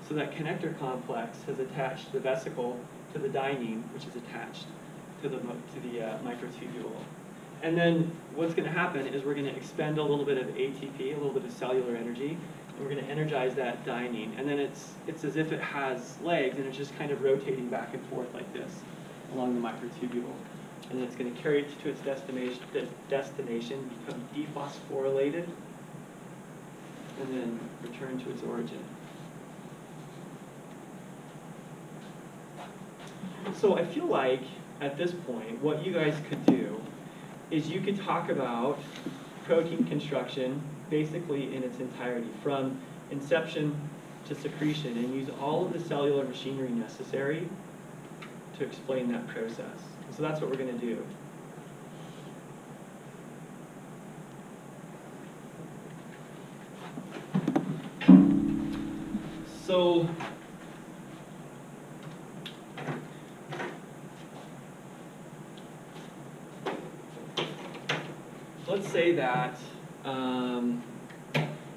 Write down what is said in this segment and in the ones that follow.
So that connector complex has attached the vesicle to the dynein, which is attached to the microtubule. And then what's going to happen is we're going to expend a little bit of ATP, a little bit of cellular energy, and we're going to energize that dynein. And then it's as if it has legs, and it's just kind of rotating back and forth like this along the microtubule. And then it's going to carry it to its destination, become dephosphorylated, and then return to its origin. So I feel like at this point, what you guys could do is you could talk about protein construction basically in its entirety, from inception to secretion, and use all of the cellular machinery necessary to explain that process. So that's what we're going to do. So let's say that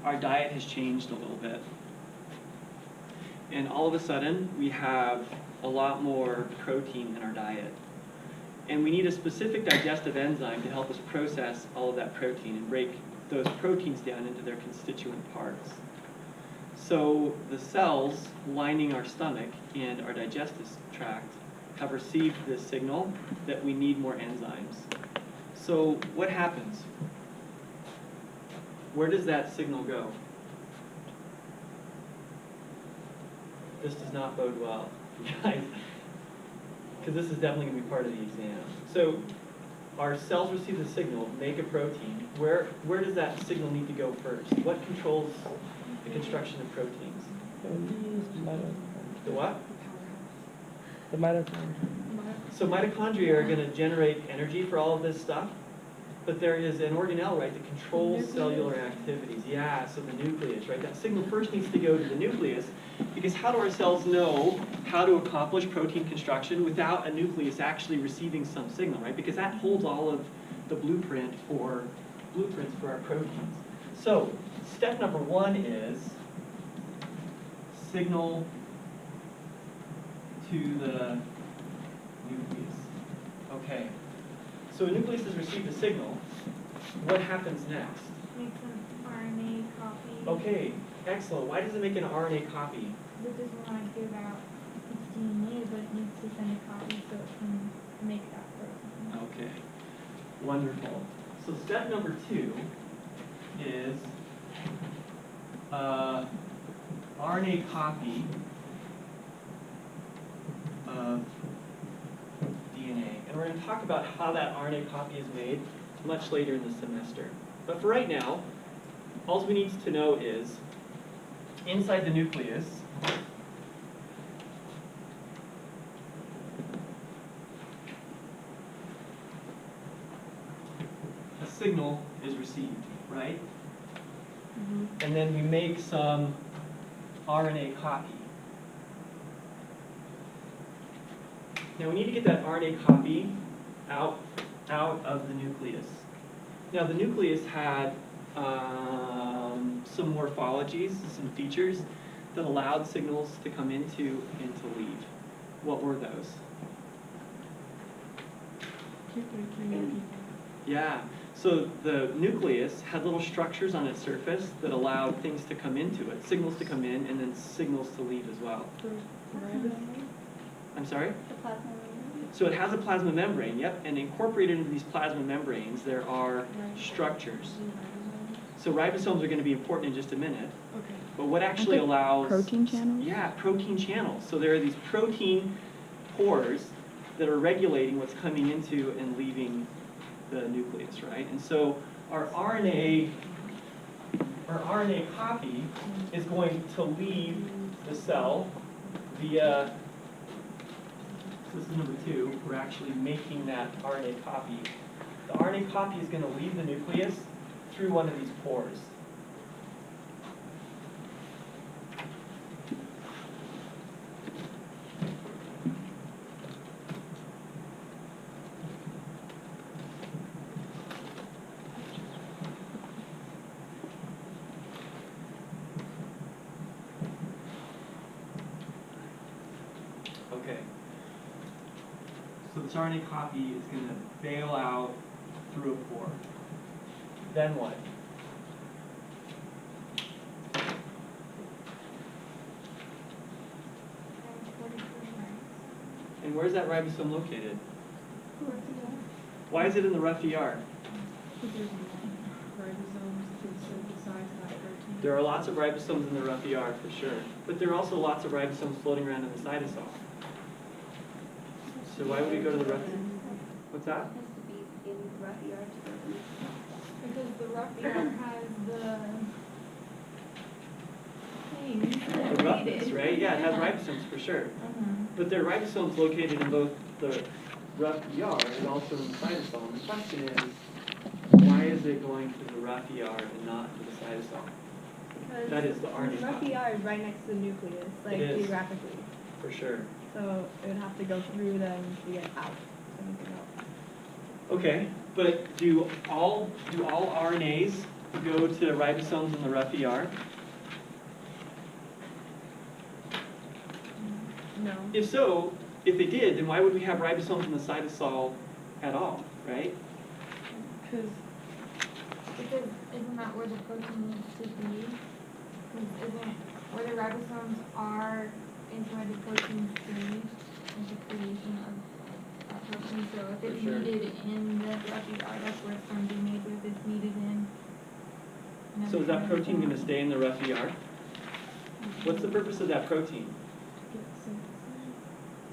our diet has changed a little bit. And all of a sudden, we have a lot more protein in our diet. And we need a specific digestive enzyme to help us process all of that protein and break those proteins down into their constituent parts. So the cells lining our stomach and our digestive tract have received this signal that we need more enzymes. So what happens? Where does that signal go? This does not bode well, guys, because this is definitely going to be part of the exam. So our cells receive the signal, make a protein. Where does that signal need to go first? What controls the construction of proteins? The what? The mitochondria. So mitochondria are going to generate energy for all of this stuff, but there is an organelle, right, that controls cellular activities. Yeah, so the nucleus, right? That signal first needs to go to the nucleus, because how do our cells know how to accomplish protein construction without a nucleus actually receiving some signal, right? Because that holds all of the blueprints for our proteins. So step number one is signal to the nucleus. Okay. So a nucleus has received a signal. What happens next? Makes an RNA copy. Okay, excellent. Why does it make an RNA copy? This is when I give out its DNA, but it needs to send a copy so it can make that protein. Okay, wonderful. So step number two is RNA copy of DNA. And we're going to talk about how that RNA copy is made much later in the semester. But for right now, all we need to know is inside the nucleus, a signal is received, right? Mm-hmm. And then we make some RNA copy. Now we need to get that RNA copy out of the nucleus. Now the nucleus had some morphologies, some features that allowed signals to come into and to leave. What were those? Yeah, so the nucleus had little structures on its surface that allowed things to come into it, signals to come in and then signals to leave as well. I'm sorry? The plasma membrane. So it has a plasma membrane, yep, and incorporated into these plasma membranes there are structures. So ribosomes are going to be important in just a minute. Okay. But what actually allows... Protein channels? Yeah, protein channels. So there are these protein pores that are regulating what's coming into and leaving the nucleus, right? And so our RNA copy is going to leave the cell via... This is number two. We're actually making that RNA copy. The RNA copy is going to leave the nucleus through one of these pores. Okay. So this RNA copy is going to bail out through a pore. Then what? And where's that ribosome located? Why is it in the rough ER? There are lots of ribosomes in the rough ER for sure, but there are also lots of ribosomes floating around in the cytosol. So why would we go to the rough? What's that? Has to be in the rough ER to go in. Because the rough ER has the things The roughness, right? Yeah, it has ribosomes for sure. But there are ribosomes located in both the rough ER and also in the cytosol. And the question is, why is it going to the rough ER and not to the cytosol? Because That is the RNA rough copy. ER is right next to the nucleus, like It is. geographically. For sure. So it would have to go through them to get out. To anything else. Okay, but do all RNAs go to ribosomes in the rough ER? No. If so, if they did, then why would we have ribosomes in the cytosol at all, right? Because Because isn't that where the protein needs to be? 'Cause isn't where the ribosomes are is where the proteins change and the creation of that protein. So if it's For sure. needed in the rough ER, that's where it's going to be made. But if it's needed in So is that another protein going to form- stay in the rough ER? What's the purpose of that protein?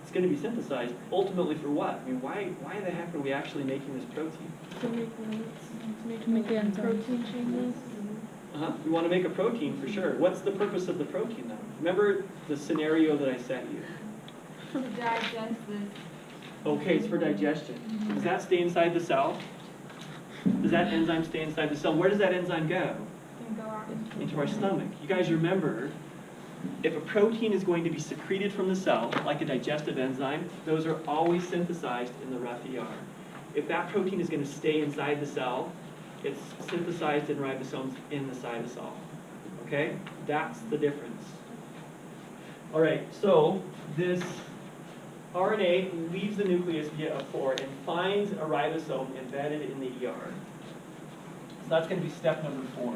It's going to be synthesized ultimately for what? I mean, why the heck are we actually making this protein? To make the enzyme. protein changes. We want to make a protein for sure. What's the purpose of the protein though? Remember the scenario that I sent you? to digest this. Okay, it's for digestion. Does that stay inside the cell? Does that enzyme stay inside the cell? Where does that enzyme go? Can go out Into our stomach. You guys remember, if a protein is going to be secreted from the cell, like a digestive enzyme, those are always synthesized in the rough ER. If that protein is going to stay inside the cell, it's synthesized in ribosomes in the cytosol. Okay? That's the difference. All right, so this RNA leaves the nucleus via a pore and finds a ribosome embedded in the ER. So that's going to be step number 4.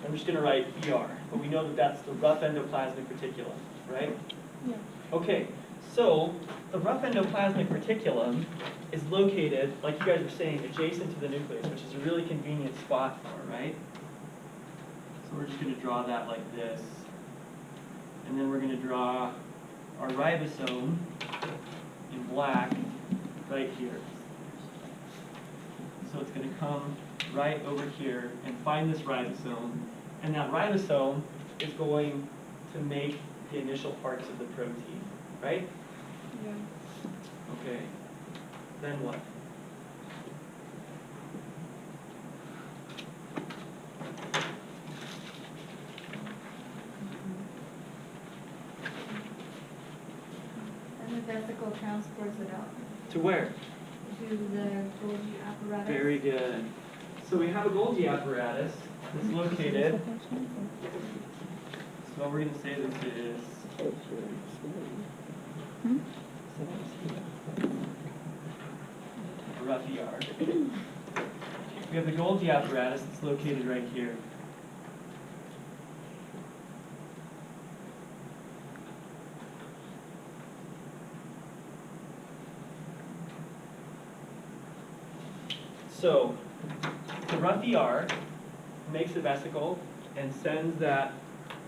I'm just going to write ER, but we know that that's the rough endoplasmic reticulum, right? Yeah. Okay, so the rough endoplasmic reticulum is located, like you guys were saying, adjacent to the nucleus, which is a really convenient spot for it, right? So we're just going to draw that like this. And then we're going to draw our ribosome in black right here. So it's going to come right over here and find this ribosome. And that ribosome is going to make the initial parts of the protein, right? Yeah. Okay. Then what? And the vesicle transports it out To where? to the Golgi apparatus. Very good. So we have a Golgi apparatus that's located. So what we're going to say this is a rough ER. We have the Golgi apparatus that's located right here. So the rough ER makes a vesicle and sends that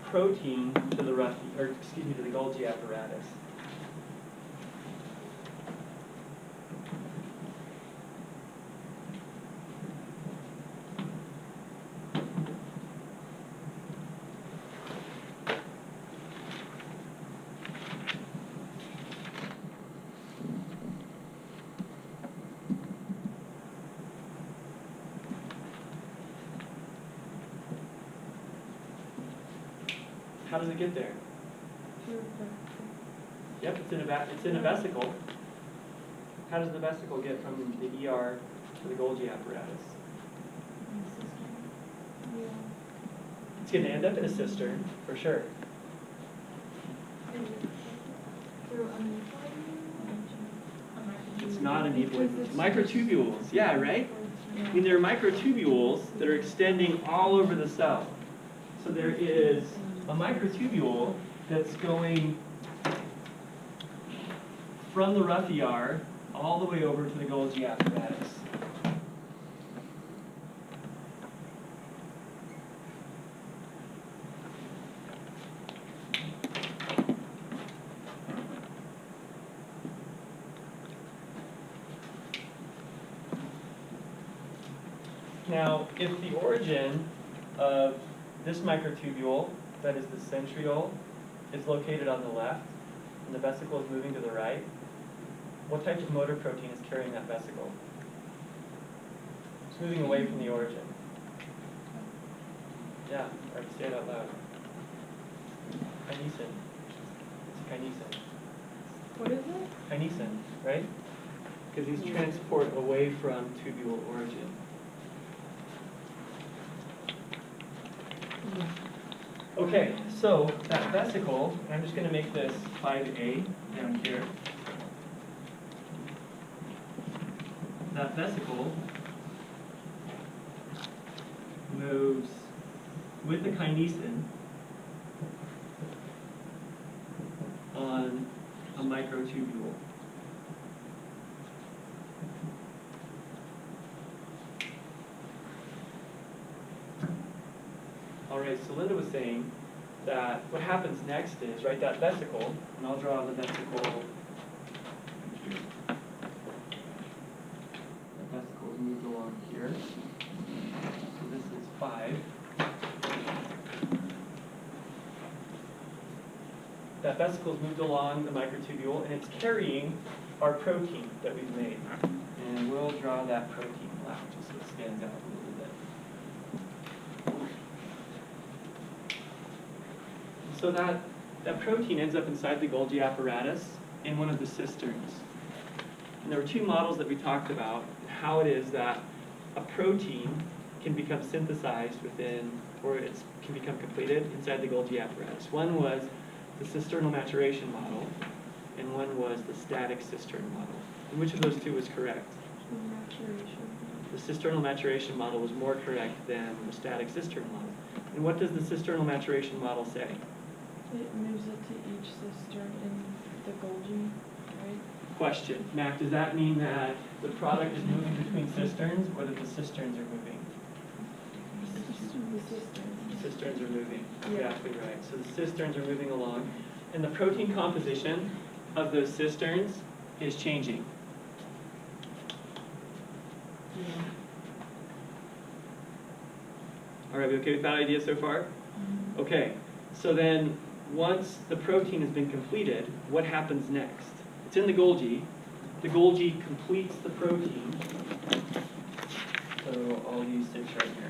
protein to the rough, or excuse me, to the Golgi apparatus. How does it get there? Yep, it's in a vesicle. How does the vesicle get from the ER to the Golgi apparatus? It's going to end up in a cistern, for sure. Through a mucoid. It's not a nevoid. Microtubules, yeah, right? I mean, there are microtubules that are extending all over the cell. So there is a microtubule that's going from the rough ER all the way over to the Golgi apparatus. Now, if the origin of this microtubule, that is the centriole, is located on the left, and the vesicle is moving to the right, what type of motor protein is carrying that vesicle? It's moving away from the origin. Yeah, or say it out loud. Kinesin. It's a kinesin. What is it? Kinesin, right? Because these transport away from tubule origin. Okay, so that vesicle, and I'm just going to make this 5A down here. That vesicle moves with the kinesin on a microtubule. All right, so Linda was saying that what happens next is, right, that vesicle, and I'll draw the vesicle. The vesicle is moved along here. So this is 5. That vesicle is moved along the microtubule, and it's carrying our protein that we've made. And we'll draw that protein black just so it stands out a little bit. So that protein ends up inside the Golgi apparatus in one of the cisterns. And there were two models that we talked about, how it is that a protein can become synthesized within, or it can become completed inside the Golgi apparatus. One was the cisternal maturation model, and one was the static cistern model. And which of those two was correct? The cisternal maturation model was more correct than the static cistern model. And what does the cisternal maturation model say? It moves it to each cistern in the Golgi, right? Question. Mac, does that mean that the product is moving between cisterns, or that the cisterns are moving? The cisterns. Cisterns are moving. Yeah. Exactly right. So the cisterns are moving along. And the protein composition of those cisterns is changing. Yeah. All right, we okay with that idea so far? Okay. So then, once the protein has been completed, what happens next? It's in the Golgi. The Golgi completes the protein. So I'll use 6 right here.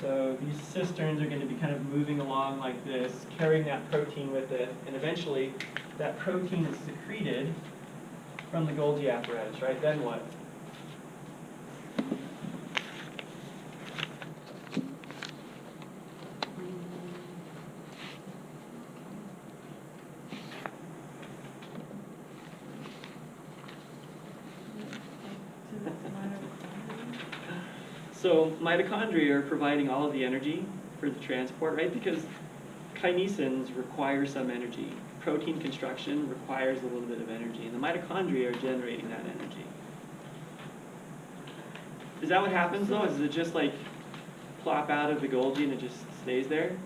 So these cisterns are going to be kind of moving along like this, carrying that protein with it, and eventually that protein is secreted from the Golgi apparatus, right? Then what? So mitochondria are providing all of the energy for the transport, right? Because kinesins require some energy. Protein construction requires a little bit of energy, and the mitochondria are generating that energy. Is that what happens, though? Is it just like plop out of the Golgi and it just stays there?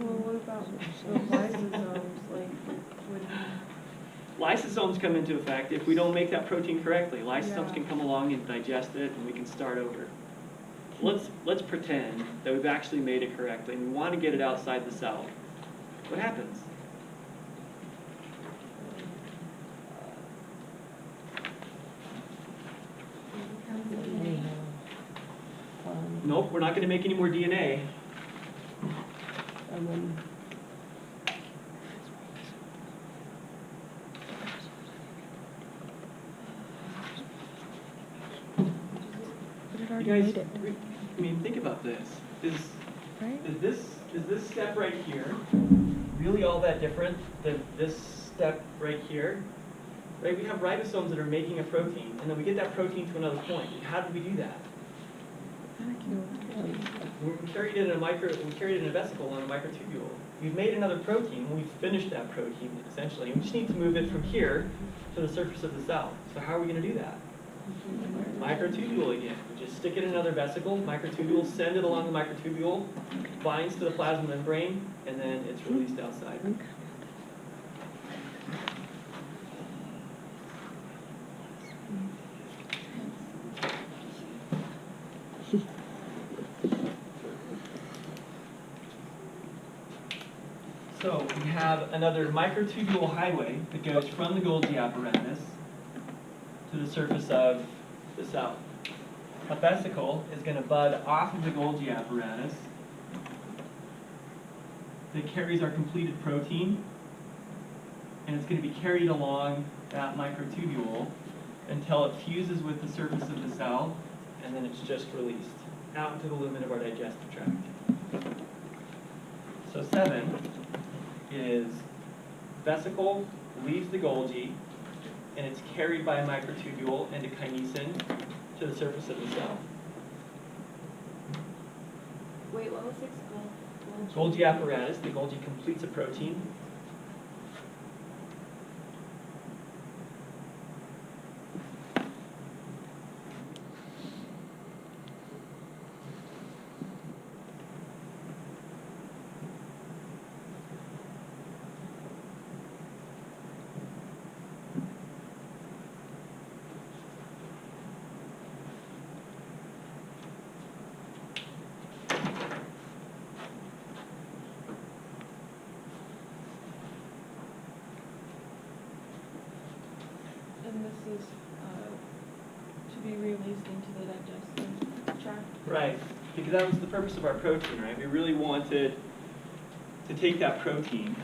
Well, what about the lysosomes? Like, would Lysosomes come into effect if we don't make that protein correctly. Lysosomes Yeah. can come along and digest it, and we can start over. Let's pretend that we've actually made it correctly, and we want to get it outside the cell. What happens? Nope, we're not gonna make any more DNA. And then But it You already guys, made it, I mean, think about this. Is right? this step right here really all that different than this step right here? Right, we have ribosomes that are making a protein, and then we get that protein to another point. How did we do that? We carried it in a vesicle on a microtubule. We've made another protein, and we've finished that protein, essentially. We just need to move it from here to the surface of the cell. So how are we gonna do that? Microtubule again. We just stick it in another vesicle, microtubule, send it along the microtubule, binds to the plasma membrane, and then it's released outside. So we have another microtubule highway that goes from the Golgi apparatus to the surface of the cell. A vesicle is going to bud off of the Golgi apparatus that carries our completed protein, and it's going to be carried along that microtubule until it fuses with the surface of the cell, and then it's just released out into the lumen of our digestive tract. So 7 is vesicle leaves the Golgi, and it's carried by a microtubule and a kinesin to the surface of the cell. Wait, what was 6? Golgi apparatus, the Golgi completes a protein. And this is, to be released into the digestive tract. Right, because that was the purpose of our protein, right? We really wanted to take that protein